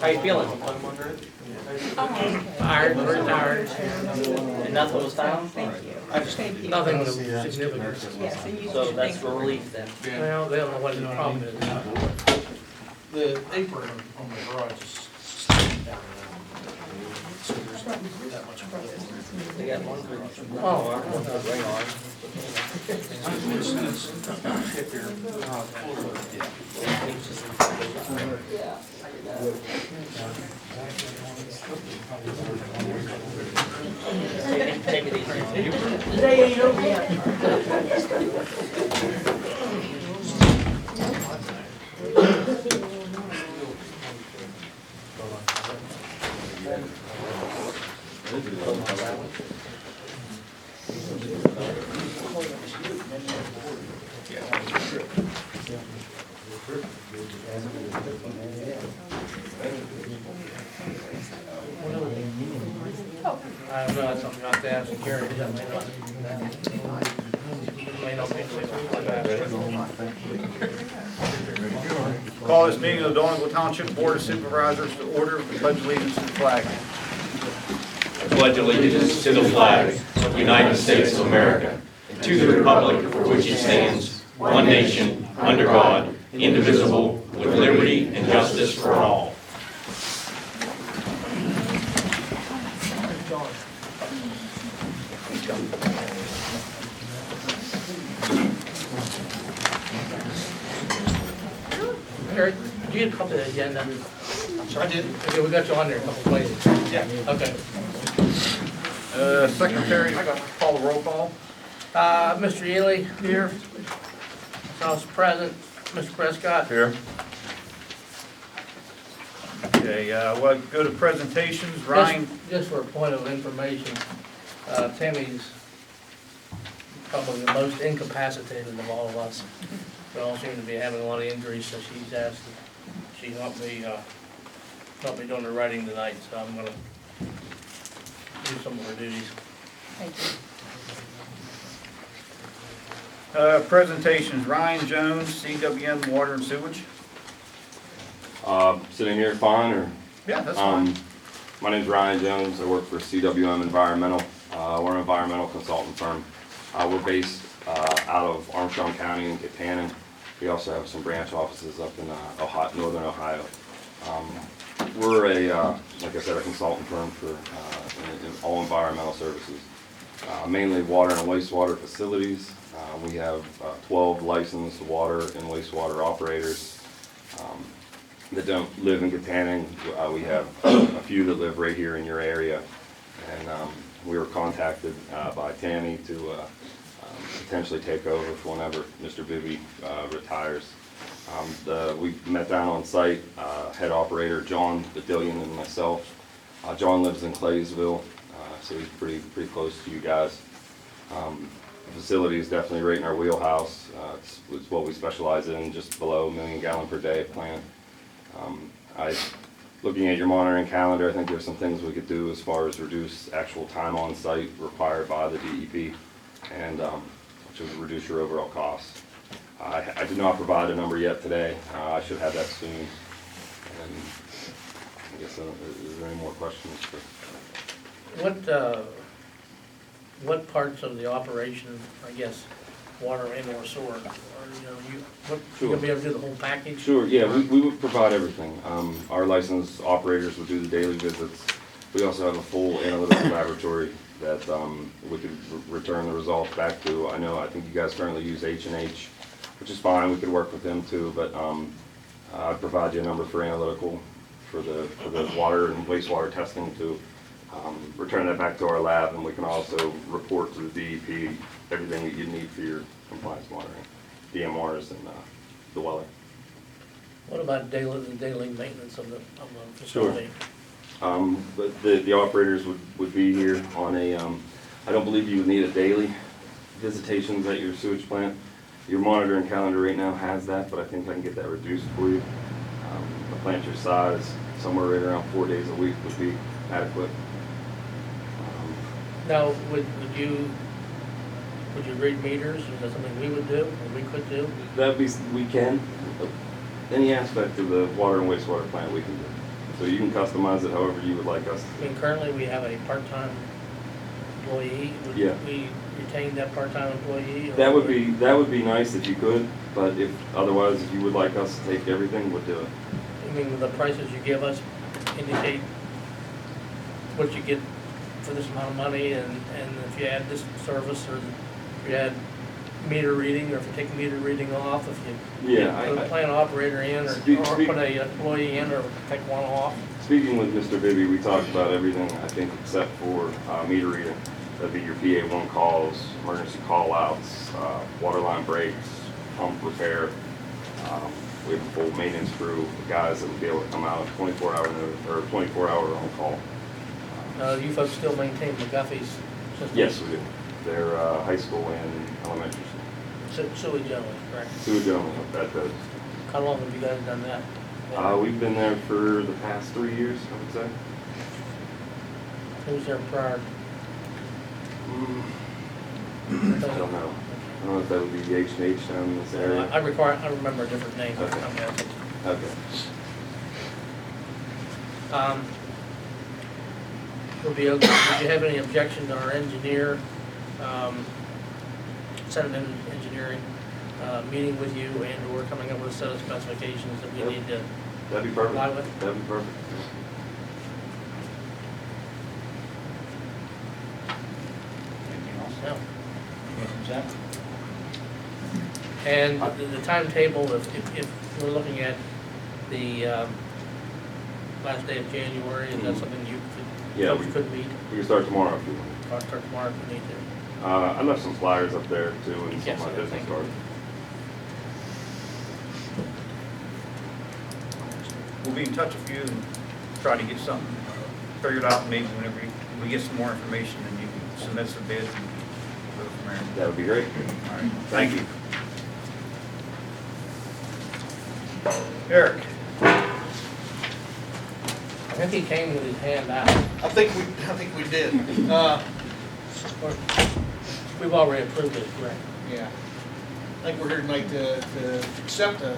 How you feeling? Tired, very tired. And nothing was found? Thank you. Thank you. Nothing of significance. Yes, and you So should that's thank for relief then. Yeah, Well, they don't know what the problem is. the apron on the garage is sticking down now. So there's not that much of it. They got one for, Oh. one for ring on. If you're, Take it easy. I don't know, that's something I have to ask Gary, because that may not be. Call this meeting of the Donegal Township Board of Supervisors to order with the pledge of allegiance to the flag. Pledge allegiance to the flag of the United States of America, and to the republic for which it stands, one nation, under God, indivisible, with liberty and justice for all. Eric, did you get a copy of the agenda? I did. Okay, we got you on there a couple places. Yeah. Okay. Secretary, call the roll call. Mr. Ely? Here. House present. Mr. Prescott? Here. Okay, we'll go to presentations. Ryan, Just for a point of information, Tammy's probably the most incapacitated of all of us. We all seem to be having a lot of injuries, so she's asked if she help me doing the writing tonight, so I'm gonna do some of her duties. Thank you. presentations. Ryan Jones, CWM Water and Sewage. Sitting here fine, or? Yeah, that's fine. My name's Ryan Jones. I work for CWM Environmental. We're an environmental consultant firm. We're based out of Armstrong County in Kapanen. We also have some branch offices up in northern Ohio. We're like I said, a consultant firm for in all environmental services, mainly water and wastewater facilities. We have 12 licensed water and wastewater operators that don't live in Kapanen. We have a few that live right here in your area, and we were contacted by Tammy to potentially take over for whenever Mr. Bibby retires. We met down on site, head operator John Badillion and myself. John lives in Claysville, so he's pretty close to you guys. The facility is definitely right in our wheelhouse. It's what we specialize in, just below 1 million gallon per day plant. Looking at your monitoring calendar, I think there's some things we could do as far as reduce actual time on site required by the DEP, and which would reduce your overall costs. I did not provide a number yet today. I should have that soon. And I guess, is there any more questions? What parts of the operation, I guess, water and or sewer, or, you gonna be able to do the whole package? Sure, yeah, we would provide everything. Our licensed operators would do the daily visits. We also have a full analytical laboratory that we could return the results back to. I think you guys currently use H&H, which is fine. We could work with them too, but I'd provide you a number for analytical for the water and wastewater testing to return that back to our lab, and we can also report to the DEP everything that you need for your compliance monitoring, DMRs and the weller. What about the daily maintenance of the facility? But the operators would be here on a, I don't believe you would need a daily visitations at your sewage plant. Your monitoring calendar right now has that, but I think I can get that reduced for you. A plant your size, somewhere right around 4 days a week would be adequate. Now, would you read meters? Is that something we would do, or we could do? We can. Any aspect of the water and wastewater plant we can do. So you can customize it however you would like us I to. mean, currently, we have a part-time employee. Would Yeah. we retain that part-time employee? or That would be nice if you could, but if, otherwise, if you would like us to take everything, we'll do it. I mean, the prices you give us indicate what you get for this amount of money, and if you add this service, or if you add meter reading, or if you take the meter reading off, if you Yeah, put a plant operator in, or Speak- put a employee in, or take one off. Speaking with Mr. Bibby, we talked about everything, I think, except for meter reading. That'd be your PA1 calls, emergency call-outs, water line breaks, pump repair. We have a full maintenance crew of guys that would be able to come out 24-hour on call. You folks still maintain McGuffey's system? Yes, we do. They're high school and elementary school. Sewage only, correct? Sewage only, that does. How long have you guys done that? We've been there for the past 3 years, I would say. Who was there prior? I don't know. I don't know if that would be the H&H down in this area. I remember a different name. Okay. Okay. Would you have any objection to our engineer, Senate Engineering, meeting with you and or coming up with a set of specifications that we Yep. need to That'd be perfect. comply with? That'd be perfect. Anything else? No. Zach? And the timetable, if we're looking at the last day of January, is that something you Yeah, could meet? We can start tomorrow if you want. Or start tomorrow if we need to? I left some flyers up there too and Yes, some of my business thank you. cards. We'll be in touch with you and try to get something figured out, maybe whenever we get some more information and you can submit some bids and go from there. That would be great. All right, thank you. Eric? I think he came with his hand out. I think we did. We've already approved it, correct? Yeah. I think we're here tonight to accept a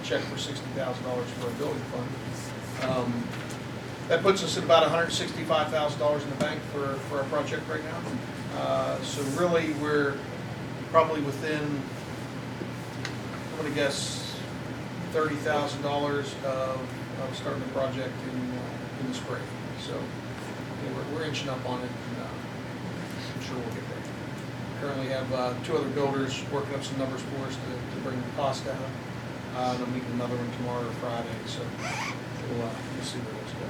check for $60,000 for a building fund. That puts us at about $165,000 in the bank for our project right now. So really, we're probably within, I'm gonna guess, $30,000 of starting the project in the spring. So we're inching up on it, and I'm sure we'll get there. Currently have 2 other builders working up some numbers for us to bring the cost down. And I'm meeting another one tomorrow or Friday, so we'll see where those go.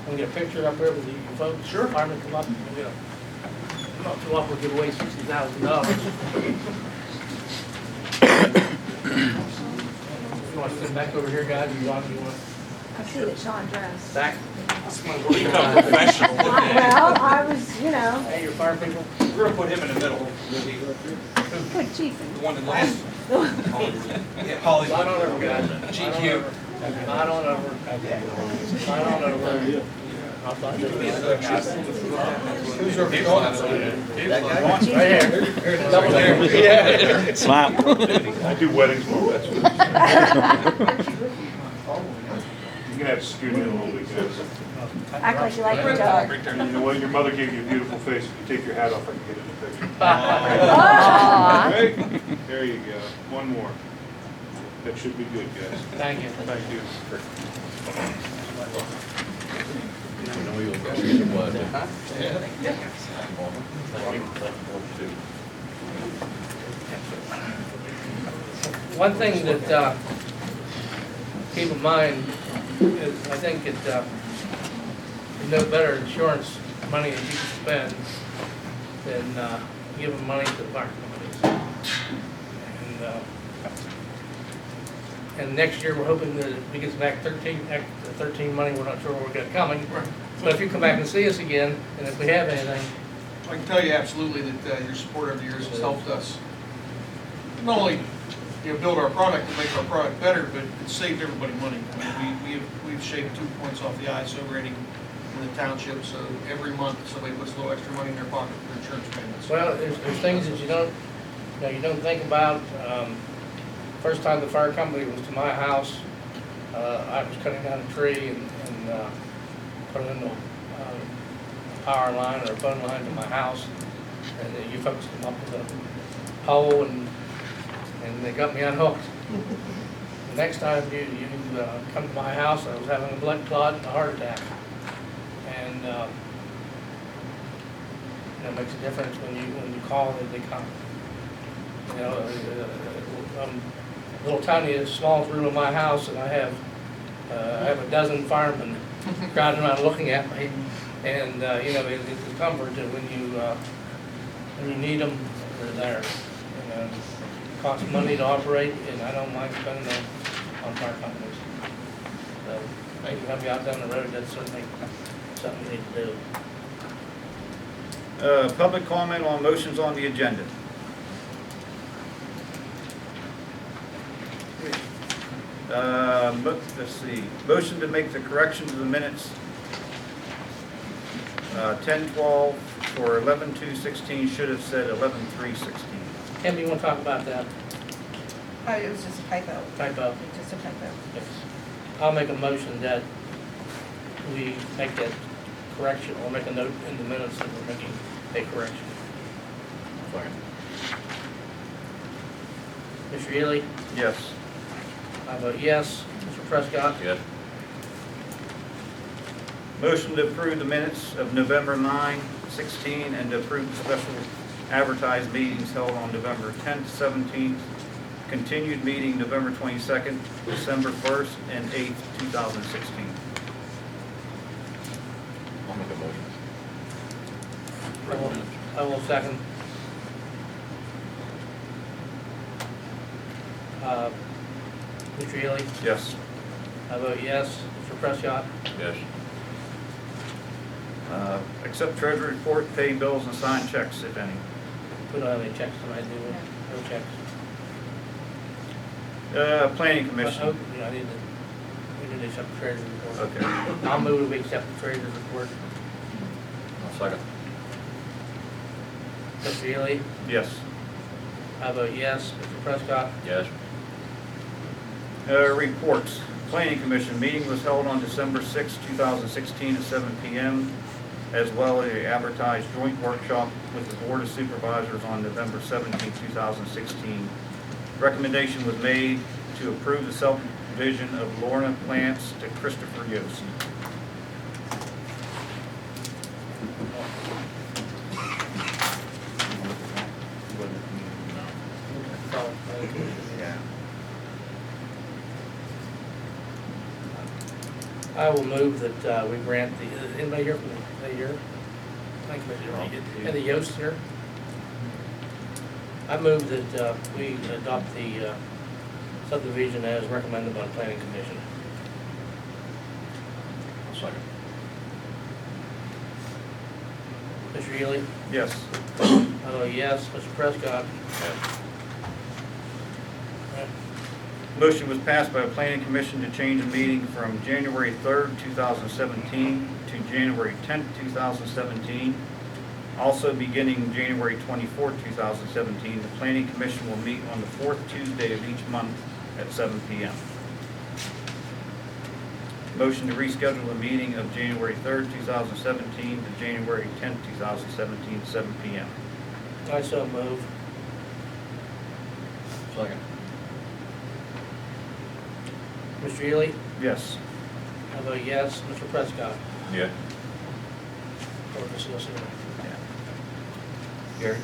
Can we get a picture up here with you folks? Sure. Firemen come up, and we'll get a, we'll give away $60,000. You want to sit back over here, guys, or you want? I see that Sean dressed. Back? Become professional. Well, I was, you know, Hey, your fire people? We're gonna put him in the middle. good chief. The one that last. Slide on over, guys. GQ. Slide on over. Slide on over. I'll slide over. Who's over going? Right here. Double there. Yeah. I do weddings more, that's what. You're gonna have to scoot in a little bit, guys. Act like you like each other. You know what, your mother gave you a beautiful face, if you take your hat off, I can get in the picture. Aw. Right? There you go, one more. That should be good, guys. Thank you. Thank you. One thing that, keep in mind is, I think it, there's no better insurance money that you can spend than, giving money to the fire companies. And next year, we're hoping that we get some Act 13 money, we're not sure where we're gonna coming. But if you come back and see us again, and if we have anything, I can tell you absolutely that your support over the years has helped us not only build our product and make our product better, but it saved everybody money. I mean, we've shaved 2 points off the ISO rating in the township, so every month somebody puts a little extra money in their pocket for insurance payments. Well, there's things that you don't think about. First time the fire company was to my house, I was cutting down a tree and putting in a power line or a phone line to my house. And then you folks come up with a pole and they got me unhooked. The next time you come to my house, I was having a blood clot and a heart attack. And it makes a difference when you call and they come. You know, little tiny, smallest room in my house, and I have a dozen firemen crowding around looking at me. And you know, it's a comfort that when you need them, they're there. And, it costs money to operate, and I don't mind spending it on fire companies. So, maybe help you out down the road, that's certainly something we need to do. Public comment on motions on the agenda. Let's see, motion to make the correction to the minutes, 10-12 for 11-2-16 should have said 11-3-16. Kim, you want to talk about that Oh, it was just a typo. typo? Just a typo. Yes. I'll make a motion that we make that correction, or make a note in the minutes that we're making a correction. Mr. Ely? Yes. I vote yes. Mr. Prescott? Yes. Motion to approve the minutes of November 9-16 and to approve the special advertised meetings held on November 10th, 17th, continued meeting November 22nd, December 1st, and 8th, 2016. I'll make a motion. I will second. Mr. Ely? Yes. I vote yes. Mr. Prescott? Yes. Accept treasury report, pay bills, and sign checks, if any. We don't have any checks tonight, do we? No checks. Planning Oh, commission. yeah, we need to accept the treasurer's report. Okay. I'll move that we accept the treasurer's report. I'll second. Mr. Ely? Yes. I vote yes. Mr. Prescott? Yes. Reports. Planning commission meeting was held on December 6, 2016 at 7 p.m. as well as a advertised joint workshop with the Board of Supervisors on November 17, 2016. Recommendation was made to approve the subdivision of Lorna Plants to Christopher Yost. Yeah. I will move that we grant the, anybody here from the year? Thank you, Mr. Ely. And the Yost here? I move that we adopt the subdivision as recommended by the planning commission. I'll second. Mr. Ely? Yes. I vote yes. Mr. Prescott? Yes. Motion was passed by the planning commission to change the meeting from January 3rd, 2017 to January 10th, 2017. Also beginning January 24th, 2017, the planning commission will meet on the fourth Tuesday of each month at 7 p.m. Motion to reschedule the meeting of January 3rd, 2017 to January 10th, 2017, 7 p.m. I so move. Second. Mr. Ely? Yes. I vote yes. Mr. Prescott? Yeah. Or the solicitor? Gary?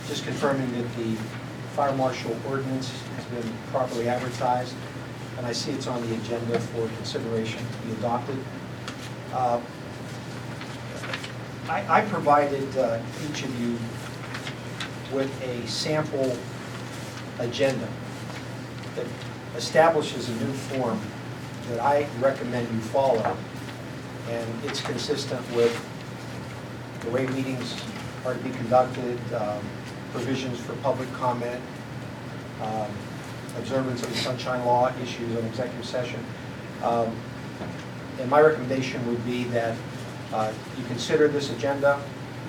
Just confirming that the fire marshal ordinance has been properly advertised, and I see it's on the agenda for consideration to be adopted. I provided each of you with a sample agenda that establishes a new form that I recommend you follow, and it's consistent with the way meetings are to be conducted, provisions for public comment, observance of the sunshine law, issues of executive session. And my recommendation would be that you consider this agenda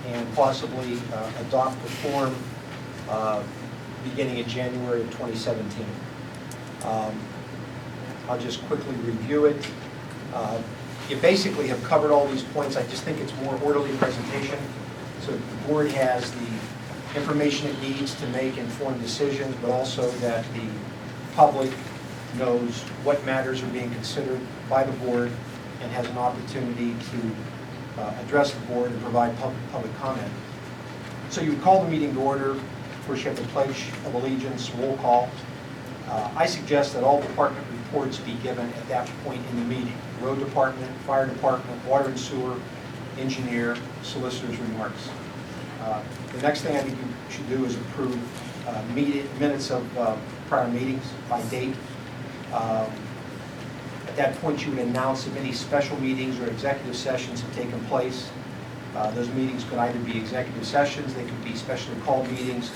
and possibly adopt the form beginning in January of 2017. I'll just quickly review it. You basically have covered all these points. I just think it's more orderly presentation. So the board has the information it needs to make informed decisions, but also that the public knows what matters are being considered by the board and has an opportunity to address the board and provide public comment. So you would call the meeting to order. First, you have the Pledge of Allegiance, roll call. I suggest that all department reports be given at that point in the meeting. Road department, fire department, water and sewer, engineer, solicitor's remarks. The next thing I think you should do is approve minutes of prior meetings by date. At that point, you would announce if any special meetings or executive sessions have taken place. Those meetings could either be executive sessions, they could be specially called meetings,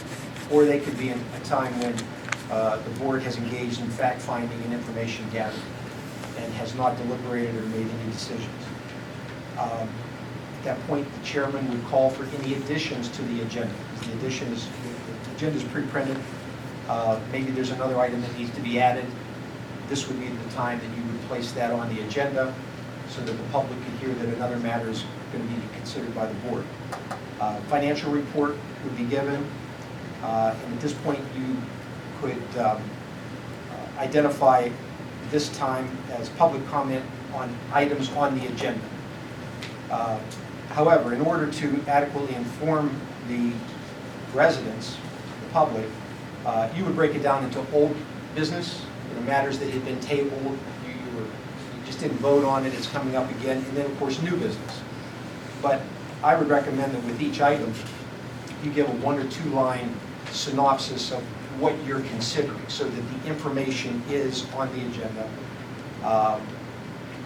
or they could be in a time when the board has engaged in fact-finding and information gathering and has not deliberated or made any decisions. At that point, the chairman would call for any additions to the agenda. The agenda is pre-printed. Maybe there's another item that needs to be added. This would be the time that you would place that on the agenda so that the public can hear that another matter is going to be considered by the board. Financial report would be given, and at this point you could identify this time as public comment on items on the agenda. However, in order to adequately inform the residents, the public, you would break it down into old business, matters that had been tabled, you just didn't vote on it, it's coming up again, and then of course new business. But I would recommend that with each item, you give a 1 or 2 line synopsis of what you're considering so that the information is on the agenda.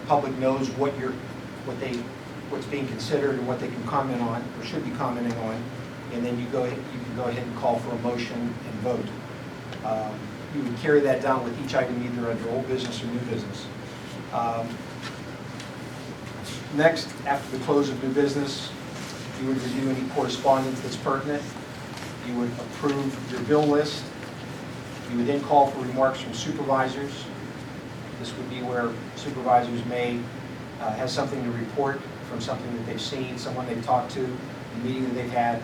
Public knows what's being considered and what they can comment on or should be commenting on, and then you can go ahead and call for a motion and vote. You would carry that down with each item either under old business or new business. Next, after the close of new business, you would review any correspondence that's pertinent. You would approve your bill list. You would then call for remarks from supervisors. This would be where supervisors may have something to report from something that they've seen, someone they've talked to, a meeting that they've had,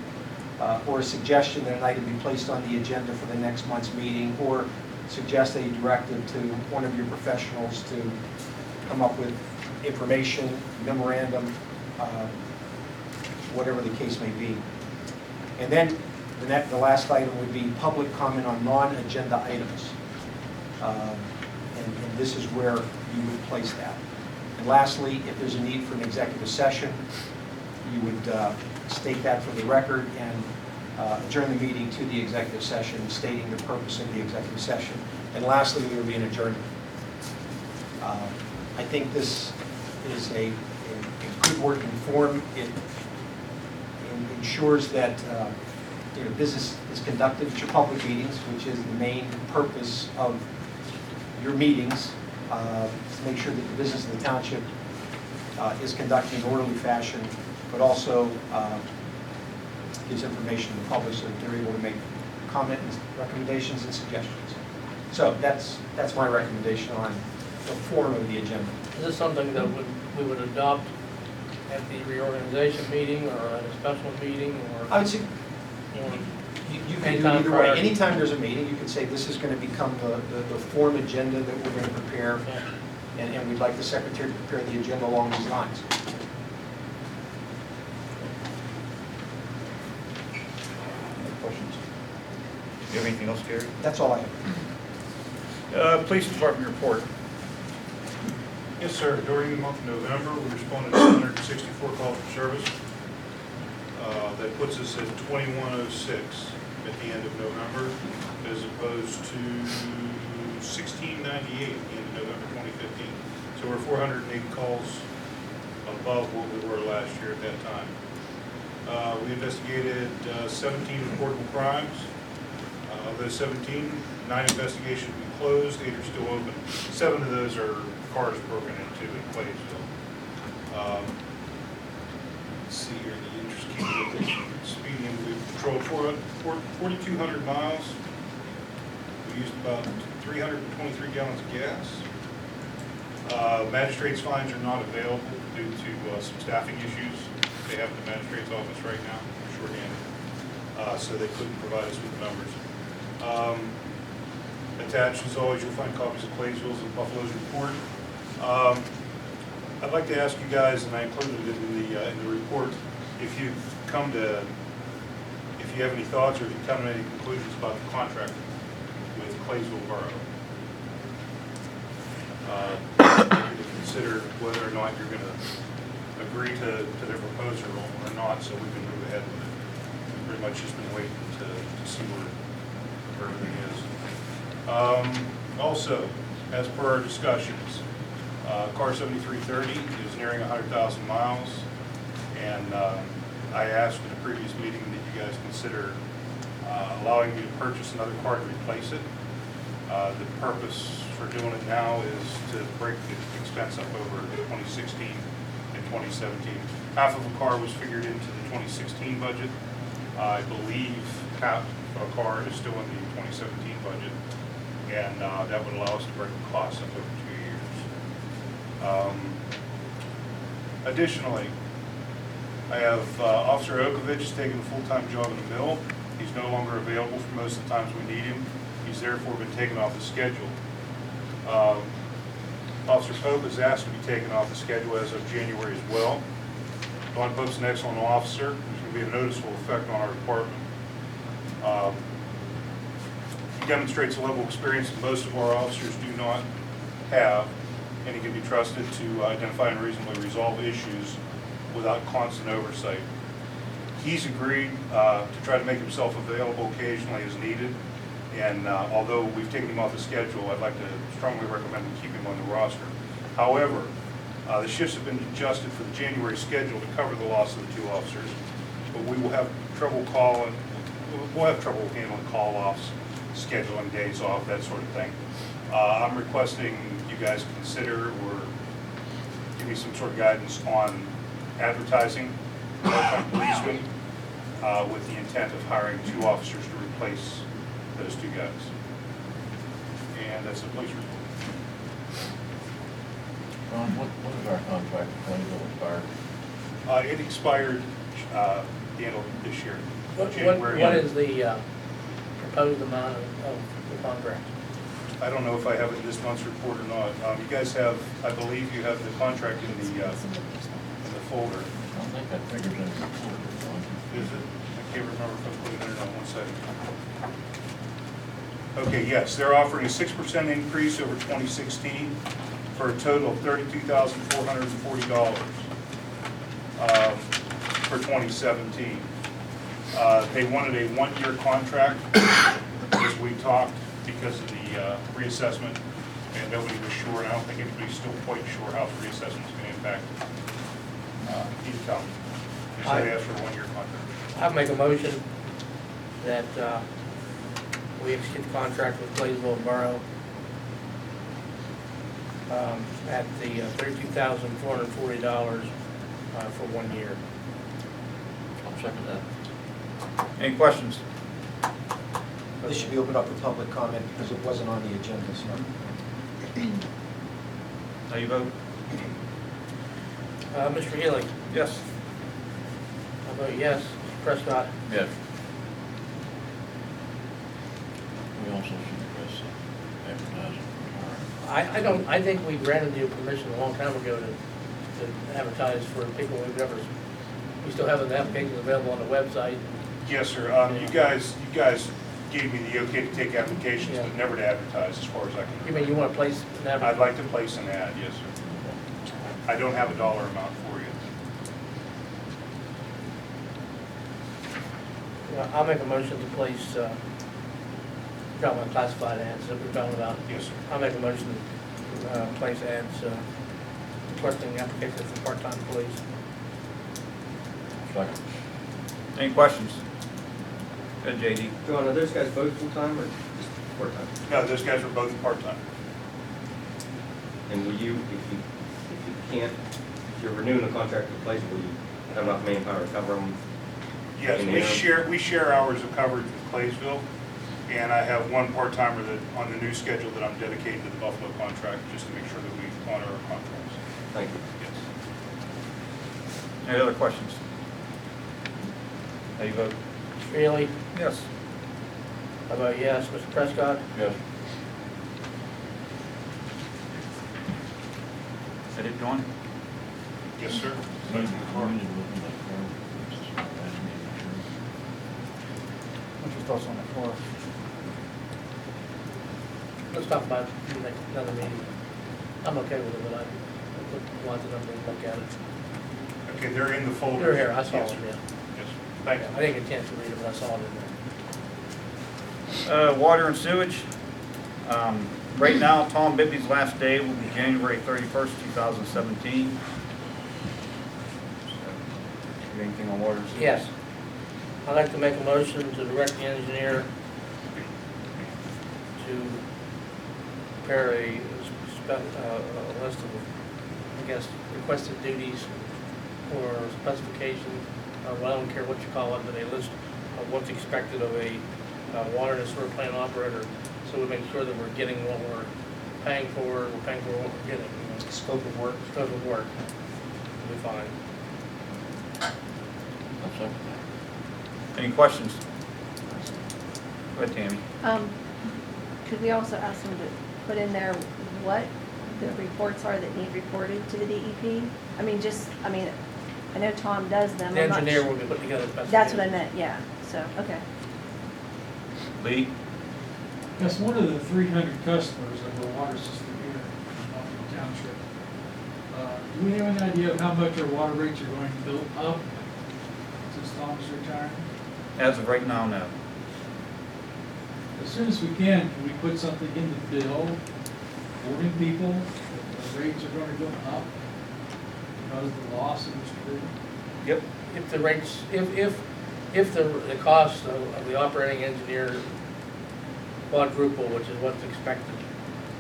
or a suggestion that an item be placed on the agenda for the next month's meeting, or suggest a directive to one of your professionals to come up with information, memorandum, whatever the case may be. And then the last item would be public comment on non-agenda items. And this is where you would place that. And lastly, if there's a need for an executive session, you would state that for the record and adjourn the meeting to the executive session, stating the purpose of the executive session. And lastly, there will be an adjournment. I think this is a good working form. It ensures that business is conducted at your public meetings, which is the main purpose of your meetings, to make sure that the business of the township is conducted in an orderly fashion, but also gives information to the public so that they're able to make comments, recommendations, and suggestions. So that's my recommendation on the form of the agenda. Is this something that we would adopt at the reorganization meeting or at a special meeting, or? I would say You know, you can do it either way. Anytime there's a meeting, you can say this is going to become the form agenda that we're going to prepare, yeah. and we'd like the secretary to prepare the agenda along these lines. Any questions? Do you have anything else, Gary? That's all I have. Police Department report. Yes, sir. During the month of November, we responded to 164 calls for service. That puts us at 2106 at the end of November, as opposed to 1698 at the end of November 2015. So we're 480 calls above what we were last year at that time. We investigated 17 reportable crimes. Of those 17, 9 investigations have been closed, 8 are still open. 7 of those are cars broken into in Claysville. Let's see here, the interest speeding, we've patrolled 4,200 miles. We used about 323 gallons of gas. Magistrates' fines are not available due to some staffing issues they have at the magistrate's office right now, shorthanded. So they couldn't provide us with the numbers. Attached, as always, you'll find copies of Claysville's and Buffalo's report. I'd like to ask you guys, and I included it in the report, if you have any thoughts or if you come to any conclusions about the contract with Claysville Borough. To consider whether or not you're going to agree to their proposal or not, so we can move ahead with it. We've pretty much just been waiting to see where everything is. Also, as per our discussions, car 7330 is nearing 100,000 miles, and I asked in a previous meeting that you guys consider allowing me to purchase another car to replace it. The purpose for doing it now is to break the expense up over 2016 and 2017. Half of a car was figured into the 2016 budget. I believe half of a car is still in the 2017 budget, and that would allow us to break the cost up over 2 years. Additionally, I have Officer Okovich is taking a full-time job in the mill. He's no longer available for most of the times we need him. He's therefore been taken off the schedule. Officer Pope is asked to be taken off the schedule as of January as well. Don Pope's an excellent officer. There's going to be a noticeable effect on our department. He demonstrates a level of experience that most of our officers do not have, and he can be trusted to identify and reasonably resolve issues without constant oversight. He's agreed to try to make himself available occasionally as needed, and although we've taken him off the schedule, I'd like to strongly recommend we keep him on the roster. However, the shifts have been adjusted for the January schedule to cover the loss of the 2 officers, but we will have trouble handling call-offs, scheduling days off, that sort of thing. I'm requesting you guys consider or give me some sort of guidance on advertising part-time policemen with the intent of hiring 2 officers to replace those 2 guys. And that's the police report. Ron, what is our contract with Claysville expired? It expired the end of this year, What January. is the proposed amount of the contract? I don't know if I have it in this month's report or not. You guys have, I believe you have the contract in the folder. I don't think that figures in the report, Ron. Is it? I can't remember if I put it in or not. 1 second. Okay, yes, they're offering a 6% increase over 2016 for a total of $32,440 for 2017. They wanted a 1-year contract, as we talked, because of the reassessment, and nobody was sure, and I don't think anybody's still quite sure how the reassessment is going to impact income. So they asked for a 1-year contract. I make a motion that we execute the contract with Claysville Borough at the $32,440 for 1 year. I'll second that. Any questions? This should be opened up for public comment because it wasn't on the agenda, so. How you vote? Mr. Healy, Yes. I vote yes. Mr. Prescott, Yes. We also should address advertising for our. I think we granted you permission a long time ago to advertise for people we've never, we still have the applications available on the website. Yes, sir. You guys gave me the okay to take applications, but never to advertise, as far as I You can. mean you want to place an I'd advertisement? like to place an ad, yes, sir. I don't have a dollar amount for you. I'll make a motion to place, you're talking about classified ads that we're talking about. Yes, sir. I'll make a motion to place ads requesting applications for part-time police. Second. Any questions? Good, JD. John, are those guys both full-time or just part-time? No, those guys are both part-time. And will you, if you can't, if you're renewing the contract with Placer, will you have enough manpower to cover them? Yes, In the we share hours of coverage with Claysville, and I have one part-timer that, on the new schedule that I'm dedicating to the Buffalo contract, just to make sure that we honor our contracts. Thank you. Yes. Any other questions? How you vote? Straley, Yes. how about yes? Mr. Prescott? Yes. Is that it, John? Yes, sir. What's your thoughts on that floor? Let's talk about it next, another meeting. I'm okay with it, but I put lots of numbers and look at it. Okay, they're in the folder. They're here, I saw Yes, them, sir. yeah. Yes, thank you. I didn't get a chance to read it, but I saw it in there. Water and sewage. Right now, Tom Bibby's last day will be January 31st, 2017. Anything on water and sewage? Yes. I'd like to make a motion to direct the engineer to prepare a list of, I guess, requested duties or specifications, well, I don't care what you call it, but a list of what's expected of a water and sewer plant operator, so we make sure that we're getting what we're paying for, we're paying for what we're getting, you know. Scope of work. Scope of work. We'll be fine. Any questions? Go ahead, Tammy. Could we also ask them to put in there what the reports are that need reported to the DEP? I mean, I know Tom does them. The I'm not engineer su- will be putting together specifications. That's what I meant, yeah, so, okay. Lee? That's one of the 300 customers of the water system here in Buffalo Township. Do we have any idea of how much our water rates are going to build up since Tom's retiring? As of right now, no. As soon as we can we put something in the bill, warning people that the rates are going to go up because of the loss of the street? Yep. If the rates, if the cost of the operating engineer quadruple, which is what's expected,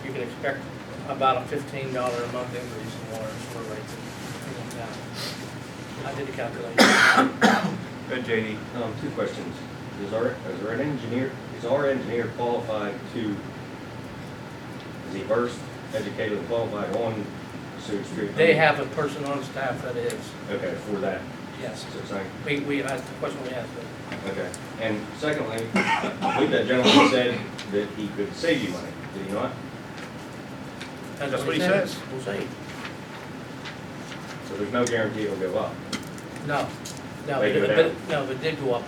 you can expect about a $15 a month increase in water and sewer rates. Something like that. I did the calculation. Good, JD. Two questions. Is our engineer qualified to, is he versed, educated, and qualified on sewage treatment? They have a person on staff that is, Okay, for that, yes. so it's like, We asked the question we asked them. okay. And secondly, I believe that gentleman said that he could save you money, did he not? That's what he said. says. We'll see. So there's no guarantee it'll go up. No, They go down. if it did go up,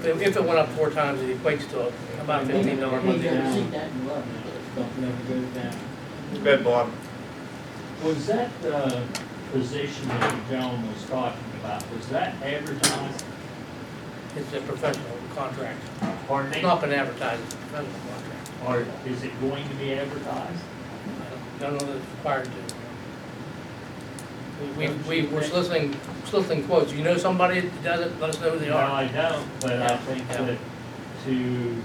if it went up 4 times, it equates to about $15 a month increase. Go ahead, Bob. Was that position that the gentleman was talking about, was that advertised? It's a professional contract. Pardon It's me? not been advertised, it's a professional contract. Or is it going to be advertised? I don't know that it's required to. We're soliciting quotes. You know somebody that does it, let us know who they No, are. I don't, but I Yeah, think yeah. that to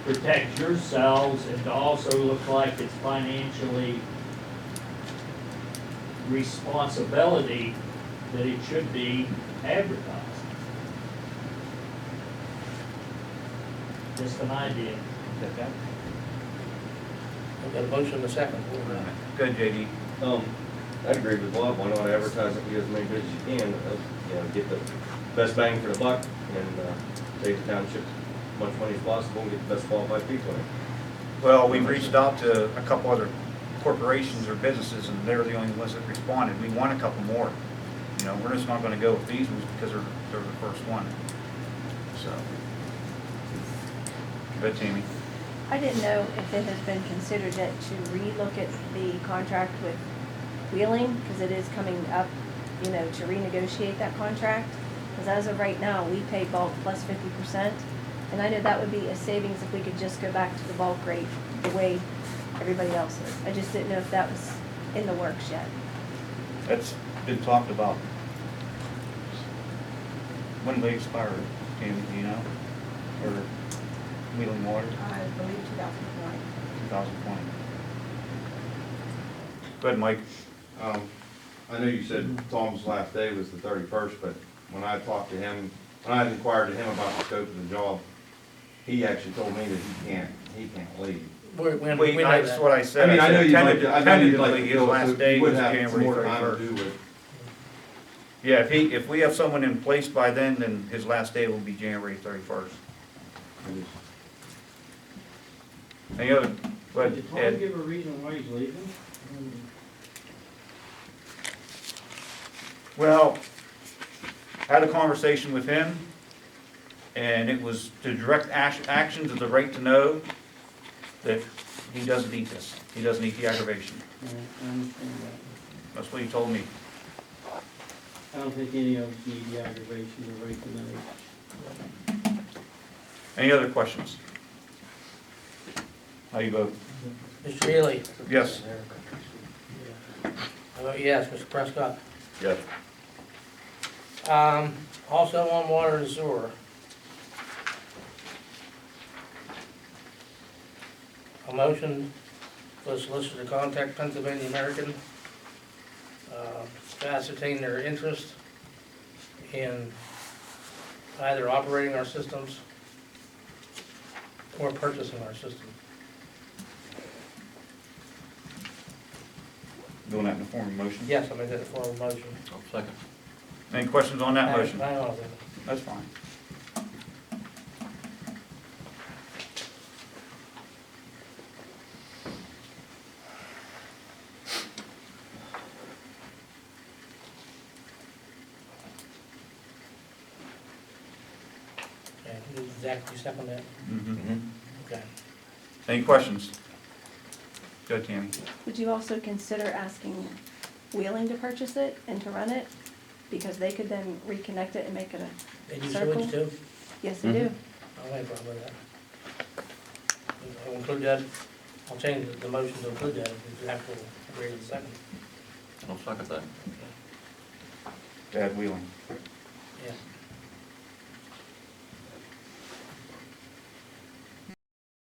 protect yourselves and to also look like it's financially responsibility, that it should be advertised. Just an idea. We've got a motion and a second. Good, JD. I'd agree with Bob, why not advertise it, get as many bids as you can, get the best bang for the buck, and save the township as much money as possible, and get the best qualified people in. Well, we've reached out to a couple other corporations or businesses, and they're the only ones that responded. We want a couple more. You know, we're just not gonna go with these ones because they're the first one. So. Good, Tammy. I didn't know if it has been considered that to relook at the contract with Wheeling, because it is coming up, to renegotiate that contract. Because as of right now, we pay bulk plus 50%. And I know that would be a savings if we could just go back to the bulk rate the way everybody else is. I just didn't know if that was in the works yet. That's been talked about. When do they expire, Tammy, do you know? Or Wheeling Water, I believe 2020. 2020. Go ahead, Mike. I know you said Tom's last day was the 31st, but when I talked to him, when I inquired to him about the scope of the job, he actually told me that he can't leave. We know That's that. what I said. I mean, I know said you'd like to, I know you'd like to tentatively, his fill it, last so day you was would have some January more time to 31st. do with. Yeah, if we have someone in place by then his last day will be January 31st. Any other, go Did ahead, Tom Ed. give a reason why he's leaving? Well, had a conversation with him, and it was to direct actions of the right to know that he doesn't need this. He doesn't need the aggravation. I understand that. That's what he told me. I don't think any of us need the aggravation or right to know. Any other questions? How you vote? Mr. Healy? Yes. I vote yes. Mr. Prescott? Yes. Also on water and sewer. A motion for the solicitor to contact Pennsylvania American to ascertain their interest in either operating our systems or purchasing our system. Doing that in the form of motion? Yes, I made that in form of motion. Second. Any questions on that motion? Hang on a second. That's fine. Okay, Zach, you second that? Mhm. Okay. Any questions? Go ahead, Tammy. Would you also consider asking Wheeling to purchase it and to run it? Because they could then reconnect it and make it They a do circle. sewage too? Yes, they do. I don't have a problem with that. I'll include that, I'll change the motion to include that, if you have to agree to the second. I'll second that. Dad Wheeling. Yeah.